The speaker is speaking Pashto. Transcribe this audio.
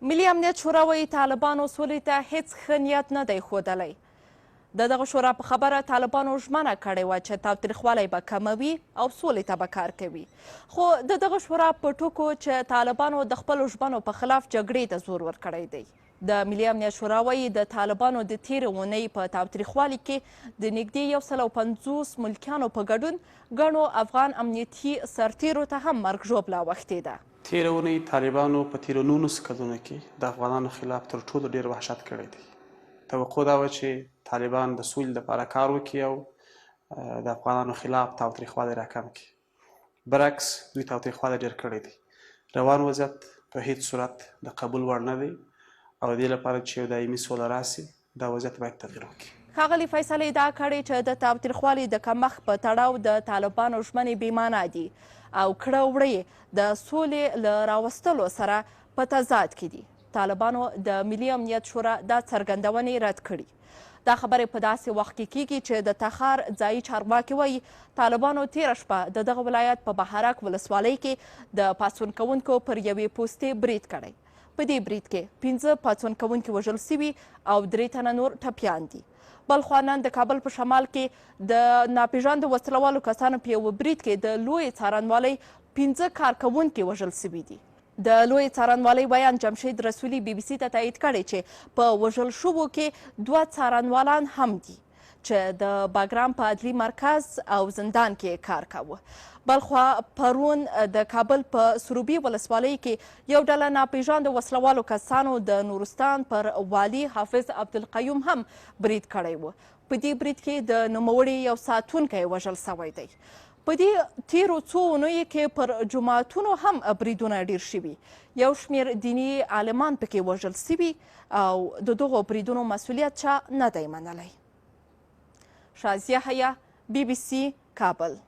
ملي امنیت شورا وایي طالبانو سولې ته هیڅ ښه نیت نه دی ښودلی. د دغه شورا په خبره طالبانو ژمنه کړې وه چې تاوتریخوالی به کموي او سولې ته به کار کوي. خو د دغه شورا په ټکو چې طالبانو د خپلو ژمنو په خلاف جګړې ته زور ورکړی دی. د ملي امنیت شورا وایي د طالبانو د تېرې اونۍ په تاوتریخوالي کې د نږدې 150 ملکیانو په ګډون ګڼو افغان امنیتي سرتیرو ته هم مرګ ژوبله اوښتې ده. تېره اونۍ طالبانو په تېرو 19 کلونو کې د افغانانو خلاف تر ټولو ډېر وحشت کړی دی. توقع دا وه چې طالبان د سولې لپاره کار وکړي او د افغانانو خلاف تاوتریخوالی راکم کړي. برعکس دوی تاوتریخوالی ډېر کړی دی. روان وضعیت په هیڅ صورت د قبول وړ نه دی او د دې لپاره چې یو دایمي سوله راسي دا وضعیت باید تغییر وکړي. ښاغلي فیصل ادعا کړې چې د تاوتریخوالي د کمښت په تړاو د طالبانو ژمنې بېمانا دي او کړه وړه د سولې له راوستلو سره په تضاد کې دي. طالبانو د ملي امنیت شورا دا څرګندونې رد کړي. دا خبرې په داسې وخت کې کیږي چې د تخار ځایي چارواکي وایي طالبانو تېره شپه د دغه ولایت په بهارک ولسوالۍ کې د پاڅون کوونکو پر یوې پوستې برید کړی. په دې برید کې 15 پاڅون کوونکي وژل سوي او 3 تنه نور ټپیان دي. بل خوا نن د کابل په شمال کې د ناپېژاندو وسلوالو کسانو په یوه برید کې د لوی څارنوالۍ 15 کارکوونکي وژل سوي دي. د لوی څارنوالۍ ویان جمشید رسولي بي بي سي ته تایید کړی چې په وژل شوو کې 2 څارنوالان هم دي چې د باګرام په عدلي مرکز او زندان کې کار کاوه. بلخوا پرون د کابل په سروبي ولسوالۍ کې یو ډله ناپېژاندو وسلوالو کسانو د نورستان پر والي حافظ عبدالقیوم هم برید کړی و. په دې برید کې د نوموړي یو ساتونکی وژل سوی دی. په دې تیرو څو اونیو کې پر جوماتونو هم بریدونه ډیر شوي. یو شمیر دیني عالمان پکې وژل سوي او د دغو بریدونو مسؤلیت چا نه دی منلی. شازیه حیا بي بي سي کابل.